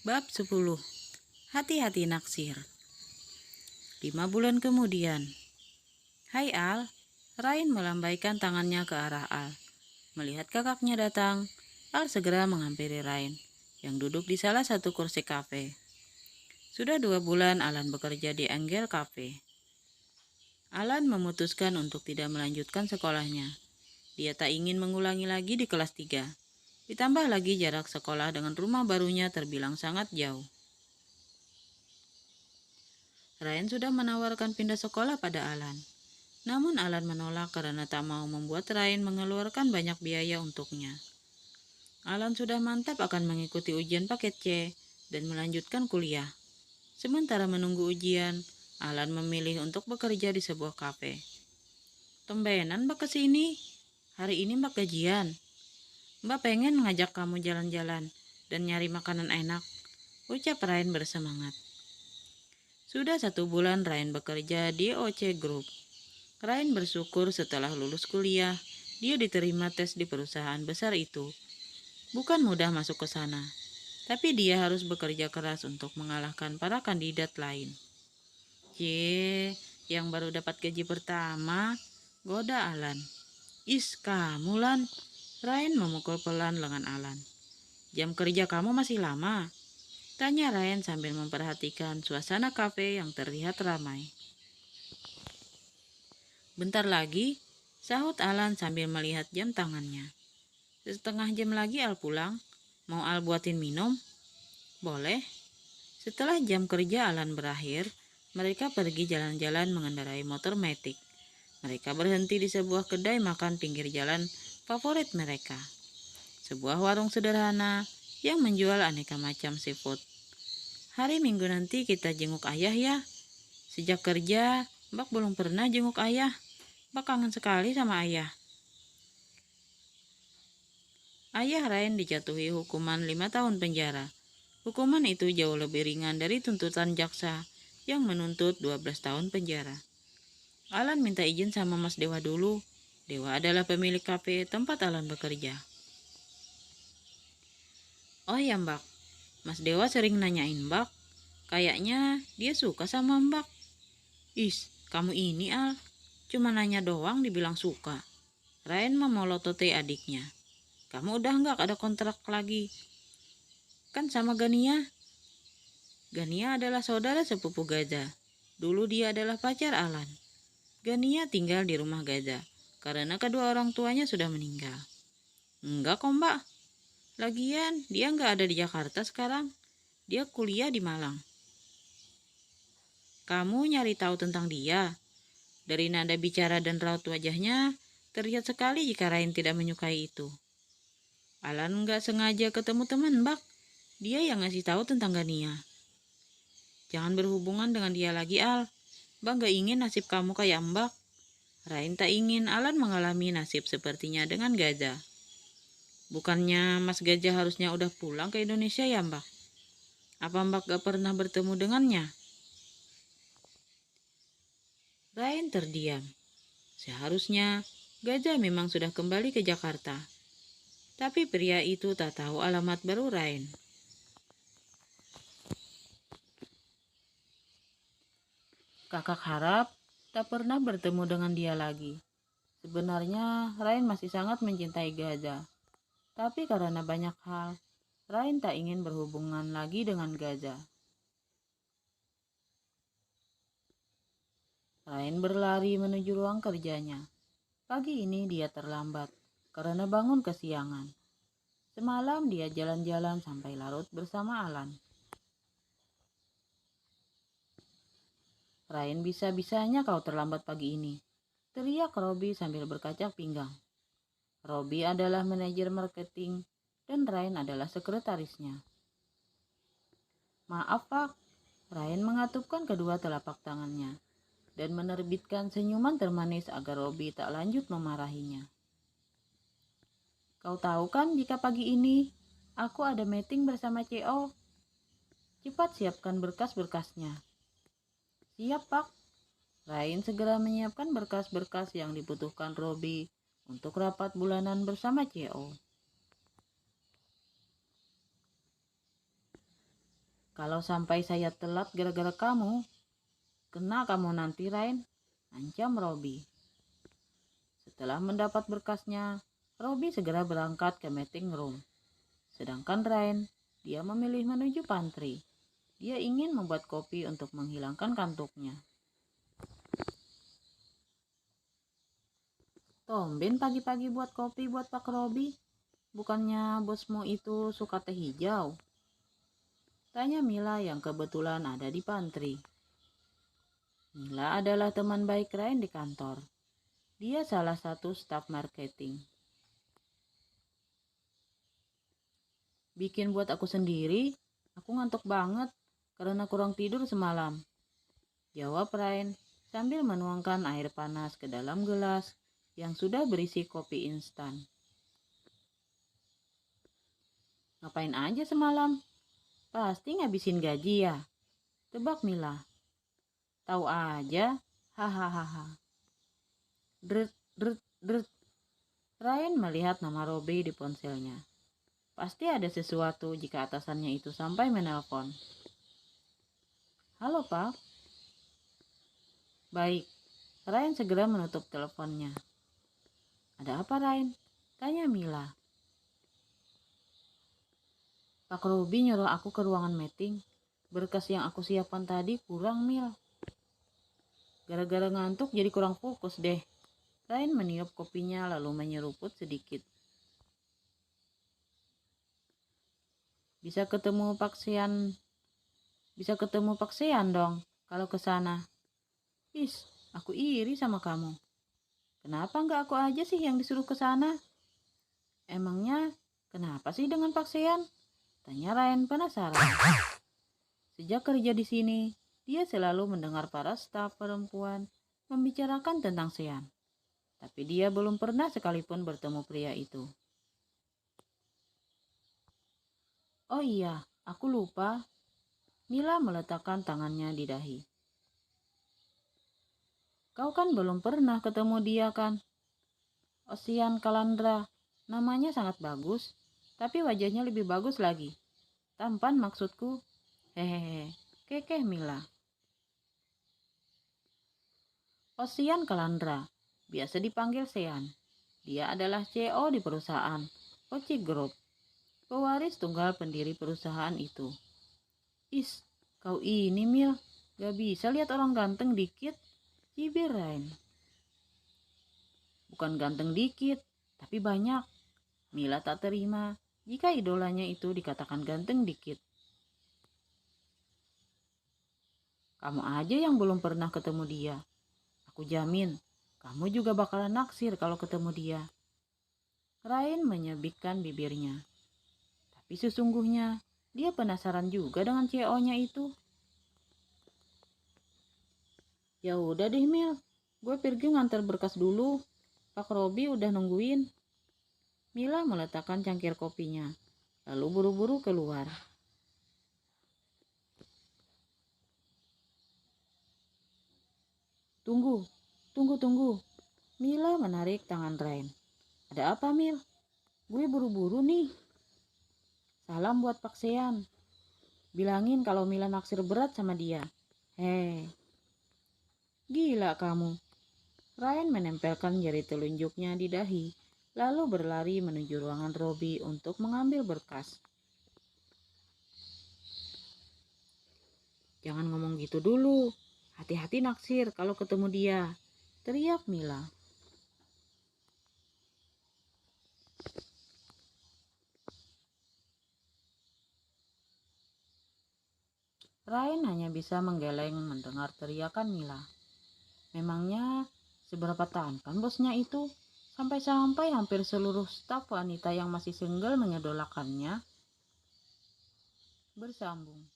Bab 10. Hati-hati naksir. 5 bulan kemudian. Hai Al. Rain melambaikan tangannya ke arah Al. Melihat kakaknya datang, Al segera menghampiri Rain yang duduk di salah satu kursi kafe. Sudah 2 bulan Alan bekerja di Angel Cafe. Alan memutuskan untuk tidak melanjutkan sekolahnya. Dia tak ingin mengulangi lagi di kelas 3. Ditambah lagi jarak sekolah dengan rumah barunya terbilang sangat jauh. Ryan sudah menawarkan pindah sekolah pada Alan. Namun Alan menolak karena tak mau membuat Ryan mengeluarkan banyak biaya untuknya. Alan sudah mantap akan mengikuti ujian paket C dan melanjutkan kuliah. Sementara menunggu ujian, Alan memilih untuk bekerja di sebuah kafe. Tumbenan Mbak kesini. Hari ini Mbak gajian. Mbak pengen ngajak kamu jalan-jalan dan nyari makanan enak, ucap Ryan bersemangat. Sudah 1 bulan Ryan bekerja di OC Group. Ryan bersyukur setelah lulus kuliah, dia diterima tes di perusahaan besar itu. Bukan mudah masuk ke sana, tapi dia harus bekerja keras untuk mengalahkan para kandidat lain. Yang baru dapat gaji pertama, goda Alan. Kamu Lan. Ryan memukul pelan lengan Alan. Jam kerja kamu masih lama? Tanya Ryan sambil memperhatikan suasana kafe yang terlihat ramai. Bentar lagi, sahut Alan sambil melihat jam tangannya. Setengah jam lagi Al pulang. Mau Al buatin minum? Boleh. Setelah jam kerja Alan berakhir, mereka pergi jalan-jalan mengendarai motor matic. Mereka berhenti di sebuah kedai makan pinggir jalan favorit mereka. Sebuah warung sederhana yang menjual aneka macam seafood. Hari Minggu nanti kita jenguk ayah ya. Sejak kerja, Mbak belum pernah jenguk ayah. Mbak kangen sekali sama ayah. Ayah Ryan dijatuhi hukuman 5 tahun penjara. Hukuman itu jauh lebih ringan dari tuntutan jaksa yang menuntut 12 tahun penjara. Alan minta izin sama Mas Dewa dulu. Dewa adalah pemilik kafe tempat Alan bekerja. Oh ya Mbak, Mas Dewa sering nanyain Mbak. Kayaknya dia suka sama Mbak. Kamu ini Al. Cuma nanya doang dibilang suka. Ryan memolototi adiknya. Kamu udah nggak ada kontrak lagi. Kan sama Gania. Gania adalah saudara sepupu Gaza. Dulu dia adalah pacar Alan. Gania tinggal di rumah Gaza karena kedua orang tuanya sudah meninggal. Enggak kok Mbak. Lagian dia nggak ada di Jakarta sekarang. Dia kuliah di Malang. Kamu nyari tahu tentang dia? Dari nada bicara dan raut wajahnya, terlihat sekali jika Ryan tidak menyukai itu. Alan nggak sengaja ketemu teman Mbak. Dia yang ngasih tahu tentang Gania. Jangan berhubungan dengan dia lagi Al. Mbak nggak ingin nasib kamu kayak Mbak. Ryan tak ingin Alan mengalami nasib sepertinya dengan Gaza. Bukannya Mas Gajah harusnya udah pulang ke Indonesia ya Mbak? Apa Mbak gak pernah bertemu dengannya? Ryan terdiam. Seharusnya Gajah memang sudah kembali ke Jakarta. Tapi pria itu tak tahu alamat baru Ryan. Kakak harap tak pernah bertemu dengan dia lagi. Sebenarnya Ryan masih sangat mencintai Gaza. Tapi karena banyak hal, Ryan tak ingin berhubungan lagi dengan Gaza. Ryan berlari menuju ruang kerjanya. Pagi ini dia terlambat karena bangun kesiangan. Semalam dia jalan-jalan sampai larut bersama Alan. Ryan, bisa-bisanya kau terlambat pagi ini, teriak Robbie sambil berkacak pinggang. Robbie adalah manajer marketing dan Ryan adalah sekretarisnya. Maaf Pak, Ryan mengatupkan kedua telapak tangannya dan menerbitkan senyuman termanis agar Robbie tak lanjut memarahinya. Kau tahu kan jika pagi ini aku ada meeting bersama CO. Cepat siapkan berkas-berkasnya. Siap Pak. Ryan segera menyiapkan berkas-berkas yang dibutuhkan Robbie untuk rapat bulanan bersama CO. Kalau sampai saya telat gara-gara kamu, kena kamu nanti, Rain, ancam Robby. Setelah mendapat berkasnya, Robby segera berangkat ke meeting room. Sedangkan Rain, dia memilih menuju pantry. Dia ingin membuat kopi untuk menghilangkan kantuknya. Tumben pagi-pagi buat kopi buat Pak Robby. Bukannya bosmu itu suka teh hijau? Tanya Mila yang kebetulan ada di pantry. Mila adalah teman baik Rain di kantor. Dia salah satu staf marketing. Bikin buat aku sendiri, aku ngantuk banget karena kurang tidur semalam, jawab Rain sambil menuangkan air panas ke dalam gelas yang sudah berisi kopi instan. Ngapain aja semalam? Pasti ngabisin gaji ya? Tebak Mila. Tahu aja, hahaha. Dret, dret, dret. Ryan melihat nama Robby di ponselnya. Pasti ada sesuatu jika atasannya itu sampai menelpon. Halo Pak. Baik, Ryan segera menutup teleponnya. Ada apa Ryan? Tanya Mila. Pak Robby nyuruh aku ke ruangan meeting. Berkas yang aku siapkan tadi kurang Mil. Gara-gara ngantuk jadi kurang fokus deh. Ryan meniup kopinya lalu menyeruput sedikit. Bisa ketemu Pak Sean dong kalau ke sana. Is, aku iri sama kamu. Kenapa nggak aku aja sih yang disuruh ke sana? Emangnya kenapa sih dengan Pak Sean? Tanya Ryan penasaran. Sejak kerja di sini, dia selalu mendengar para staf perempuan membicarakan tentang Sean. Tapi dia belum pernah sekalipun bertemu pria itu. Oh iya, aku lupa. Mila meletakkan tangannya di dahi. Kau kan belum pernah ketemu dia kan? Ocean Kalandra. Namanya sangat bagus, tapi wajahnya lebih bagus lagi. Tampan maksudku. Hehehe, kekeh Mila. Ocean Kalandra, biasa dipanggil Sean. Dia adalah CEO di perusahaan Oci Group, pewaris tunggal pendiri perusahaan itu. Is, kau ini Mil, gak bisa lihat orang ganteng dikit, cibir Rain. Bukan ganteng dikit, tapi banyak. Mila tak terima jika idolanya itu dikatakan ganteng dikit. Kamu aja yang belum pernah ketemu dia. Aku jamin, kamu juga bakalan naksir kalau ketemu dia. Rain menyebitkan bibirnya. Tapi sesungguhnya, dia penasaran juga dengan CEO-nya itu. Ya udah deh Mil, gue pergi ngantar berkas dulu. Pak Robby udah nungguin. Mila meletakkan cangkir kopinya, lalu buru-buru keluar. Tunggu. Mila menarik tangan Rain. Ada apa Mil? Gue buru-buru nih. Salam buat Pak Sean. Bilangin kalau Mila naksir berat sama dia. Hei. Gila kamu. Ryan menempelkan jari telunjuknya di dahi, lalu berlari menuju ruangan Robby untuk mengambil berkas. Jangan ngomong gitu dulu. Hati-hati naksir kalau ketemu dia, teriak Mila. Ryan hanya bisa menggeleng mendengar teriakan Mila. Memangnya seberapa tahan bosnya itu? Sampai-sampai hampir seluruh staf wanita yang masih single mengidolakannya. Bersambung.